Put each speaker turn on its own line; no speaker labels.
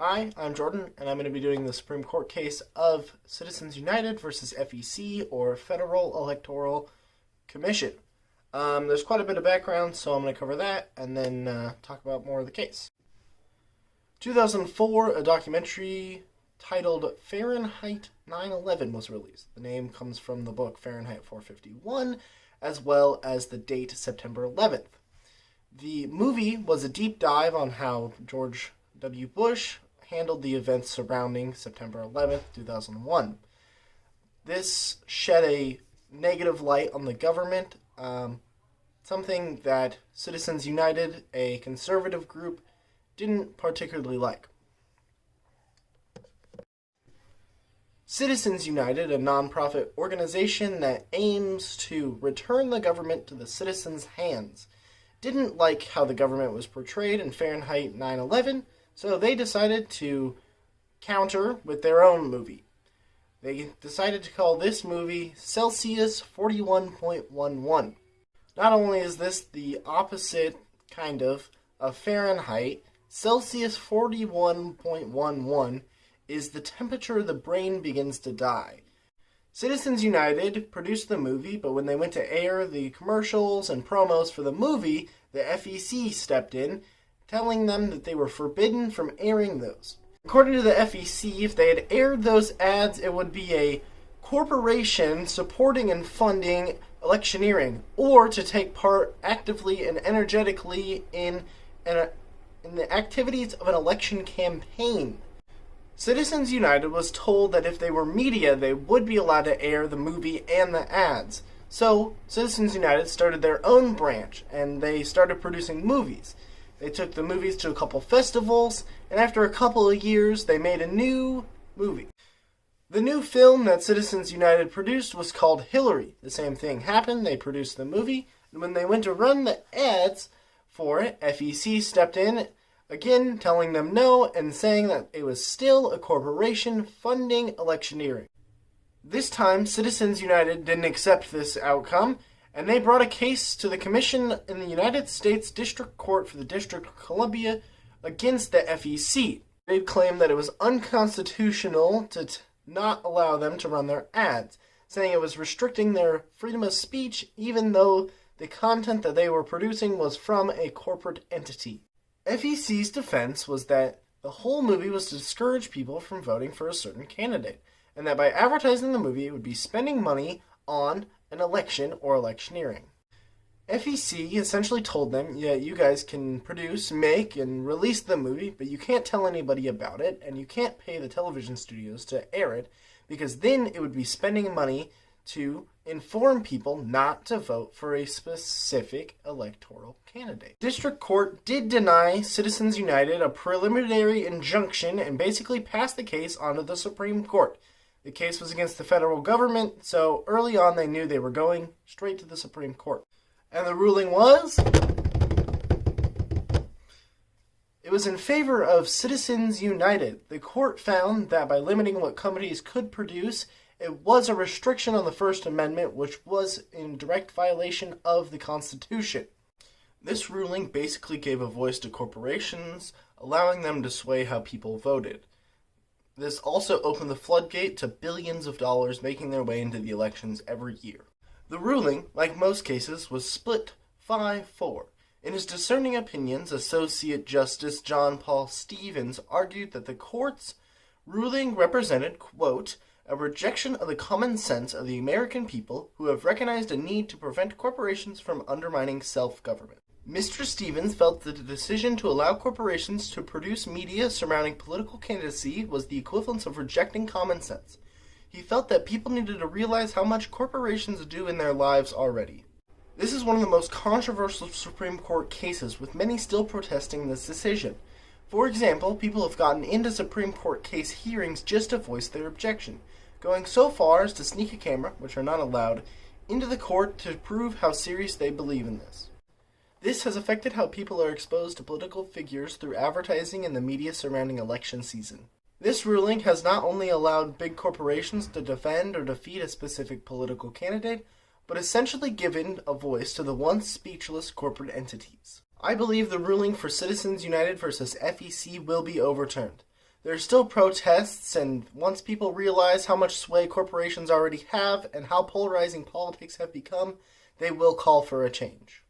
Hi, I'm Jordan, and I'm going to be doing the Supreme Court case of Citizens United versus FEC, or Federal Electoral Commission. There's quite a bit of background, so I'm going to cover that and then talk about more of the case. 2004, a documentary titled Fahrenheit 9/11 was released. The name comes from the book Fahrenheit 451, as well as the date September 11th. The movie was a deep dive on how George W. Bush handled the events surrounding September 11th, 2001. This shed a negative light on the government, something that Citizens United, a conservative group, didn't particularly like. Citizens United, a nonprofit organization that aims to return the government to the citizens' hands, didn't like how the government was portrayed in Fahrenheit 9/11, so they decided to counter with their own movie. They decided to call this movie Celsius 41.11. Not only is this the opposite kind of Fahrenheit, Celsius 41.11 is the temperature the brain begins to die. Citizens United produced the movie, but when they went to air the commercials and promos for the movie, the FEC stepped in, telling them that they were forbidden from airing those. According to the FEC, if they had aired those ads, it would be a corporation supporting and funding electioneering, or to take part actively and energetically in the activities of an election campaign. Citizens United was told that if they were media, they would be allowed to air the movie and the ads. So, Citizens United started their own branch, and they started producing movies. They took the movies to a couple festivals, and after a couple of years, they made a new movie. The new film that Citizens United produced was called Hillary. The same thing happened. They produced the movie, and when they went to run the ads for it, FEC stepped in, again telling them no and saying that it was still a corporation funding electioneering. This time, Citizens United didn't accept this outcome, and they brought a case to the Commission in the United States District Court for the District of Columbia against the FEC. They claimed that it was unconstitutional to not allow them to run their ads, saying it was restricting their freedom of speech even though the content that they were producing was from a corporate entity. FEC's defense was that the whole movie was to discourage people from voting for a certain candidate, and that by advertising the movie, it would be spending money on an election or electioneering. FEC essentially told them, yeah, you guys can produce, make, and release the movie, but you can't tell anybody about it, and you can't pay the television studios to air it, because then it would be spending money to inform people not to vote for a specific electoral candidate. District Court did deny Citizens United a preliminary injunction and basically passed the case onto the Supreme Court. The case was against the federal government, so early on they knew they were going straight to the Supreme Court. And the ruling was... it was in favor of Citizens United. The court found that by limiting what companies could produce, it was a restriction on the First Amendment, which was in direct violation of the Constitution. This ruling basically gave a voice to corporations, allowing them to sway how people voted. This also opened the floodgate to billions of dollars making their way into the elections every year. The ruling, like most cases, was split 5-4. In his discerning opinions, Associate Justice John Paul Stevens argued that the court's ruling represented, quote, a rejection of the common sense of the American people who have recognized a need to prevent corporations from undermining self-government. Mr. Stevens felt that the decision to allow corporations to produce media surrounding political candidacy was the equivalent of rejecting common sense. He felt that people needed to realize how much corporations do in their lives already. This is one of the most controversial Supreme Court cases, with many still protesting this decision. For example, people have gotten into Supreme Court case hearings just to voice their objection, going so far as to sneak a camera, which are not allowed, into the court to prove how serious they believe in this. This has affected how people are exposed to political figures through advertising and the media surrounding election season. This ruling has not only allowed big corporations to defend or defeat a specific political candidate, but essentially given a voice to the once speechless corporate entities. I believe the ruling for Citizens United versus FEC will be overturned. There's still protests, and once people realize how much sway corporations already have and how polarizing politics have become, they will call for a change.